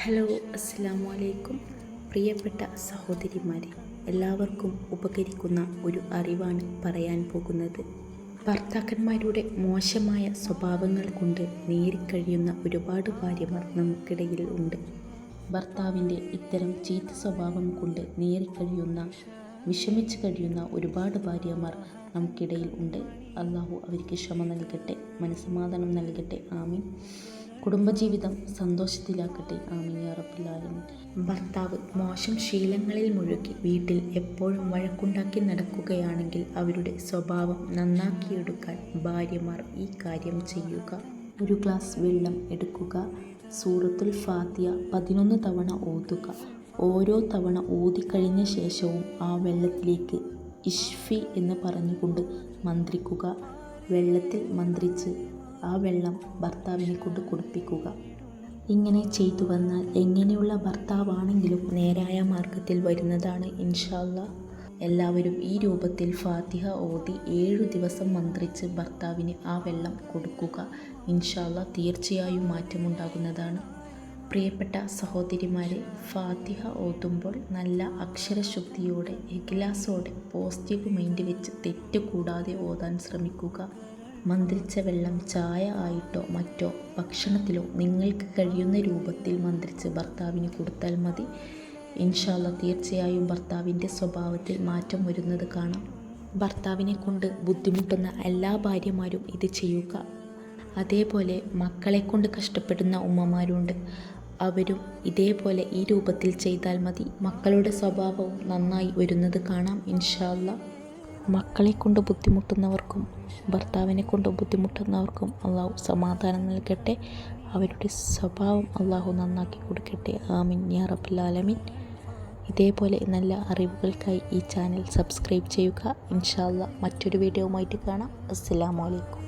Hello, അസ്സലാമു അലൈക്കും. പ്രിയപ്പെട്ട സഹോദരിമാരെ, എല്ലാവർക്കും ഉപകരിക്കുന്ന ഒരു അറിവാണ് പറയാൻ പോകുന്നത്. ഭർത്താക്കന്മാരുടെ മോശമായ സ്വഭാവങ്ങൾ കൊണ്ട് നേരിക്കഴിയുന്ന ഒരുപാട് ഭാര്യമാർ നമുക്കിടയിൽ ഉണ്ട്. ഭർത്താവിൻ്റെ ഇത്തരം ചീത്ത സ്വഭാവം കൊണ്ട് നേരിക്കഴിയുന്ന, വിഷമിച്ച് കഴിയുന്ന ഒരുപാട് ഭാര്യമാർ നമുക്കിടയിൽ ഉണ്ട്. അള്ളാഹു അവർക്ക് ക്ഷമ നൽകട്ടെ, മനസ്സമാധാനം നൽകട്ടെ. ആമീൻ. കുടുംബജീവിതം സന്തോഷത്തിലാക്കട്ടെ. ആമീൻ യാ റബ്ബൽ ആലമീൻ. ഭർത്താവ് മോശം ശീലങ്ങളിൽ മുഴുകി വീട്ടിൽ എപ്പോഴും വഴക്കുണ്ടാക്കി നടക്കുകയാണെങ്കിൽ അവരുടെ സ്വഭാവം നന്നാക്കിയെടുക്കാൻ ഭാര്യമാർ ഈ കാര്യം ചെയ്യുക. ഒരു ഗ്ലാസ് വെള്ളം എടുക്കുക, സൂറത്തുൽ ഫാത്തിഹ 11 തവണ ഓതുക. ഓരോ തവണ ഓതിക്കഴിഞ്ഞ ശേഷവും ആ വെള്ളത്തിലേക്ക് ഇഷ്ഫി എന്ന് പറഞ്ഞുകൊണ്ട് മന്ത്രിക്കുക. വെള്ളത്തിൽ മന്ത്രിച്ച് ആ വെള്ളം ഭർത്താവിനെ കൊണ്ട് കുടിപ്പിക്കുക. ഇങ്ങനെ ചെയ്തു വന്നാൽ എങ്ങനെയുള്ള ഭർത്താവാണെങ്കിലും നേരായ മാർഗത്തിൽ വരുന്നതാണ് ഇൻഷാ അല്ലാഹ്. എല്ലാവരും ഈ രൂപത്തിൽ ഫാത്തിഹ ഓതി 7 ദിവസം മന്ത്രിച്ച് ഭർത്താവിന് ആ വെള്ളം കൊടുക്കുക. ഇൻഷാ അല്ലാഹ് തീർച്ചയായും മാറ്റമുണ്ടാകുന്നതാണ്. പ്രിയപ്പെട്ട സഹോദരിമാരെ, ഫാത്തിഹ ഓതുമ്പോൾ നല്ല അക്ഷരശുദ്ധിയോടെ, ഇഖ്ലാസോടെ, പോസിറ്റീവ് മൈൻഡ് വെച്ച് തെറ്റ് കൂടാതെ ഓതാൻ ശ്രമിക്കുക. മന്ത്രിച്ച വെള്ളം ചായ ആയിട്ടോ മറ്റോ ഭക്ഷണത്തിലോ നിങ്ങൾക്ക് കഴിയുന്ന രൂപത്തിൽ മന്ത്രിച്ച് ഭർത്താവിന് കൊടുത്താൽ മതി. ഇൻഷാ അല്ലാഹ് തീർച്ചയായും ഭർത്താവിൻ്റെ സ്വഭാവത്തിൽ മാറ്റം വരുന്നത് കാണാം. ഭർത്താവിനെ കൊണ്ട് ബുദ്ധിമുട്ടുന്ന എല്ലാ ഭാര്യമാരും ഇത് ചെയ്യുക. അതേപോലെ മക്കളെ കൊണ്ട് കഷ്ടപ്പെടുന്ന ഉമ്മമാരുണ്ട്. അവരും ഇതേപോലെ ഈ രൂപത്തിൽ ചെയ്താൽ മതി. മക്കളുടെ സ്വഭാവവും നന്നായി വരുന്നത് കാണാം ഇൻഷാ അല്ലാഹ്. മക്കളെ കൊണ്ട് ബുദ്ധിമുട്ടുന്നവർക്കും ഭർത്താവിനെ കൊണ്ട് ബുദ്ധിമുട്ടുന്നവർക്കും അള്ളാഹു സമാധാനം നൽകട്ടെ. അവരുടെ സ്വഭാവം അള്ളാഹു നന്നാക്കി കൊടുക്കട്ടെ. ആമീൻ യാ റബ്ബൽ ആലമീൻ. ഇതേപോലെ നല്ല അറിവുകൾക്കായി ഈ ചാനൽ സബ്സ്ക്രൈബ് ചെയ്യുക. ഇൻഷാ അല്ലാഹ് മറ്റൊരു വീഡിയോയുമായിട്ട് കാണാം. അസ്സലാമു അലൈക്കും.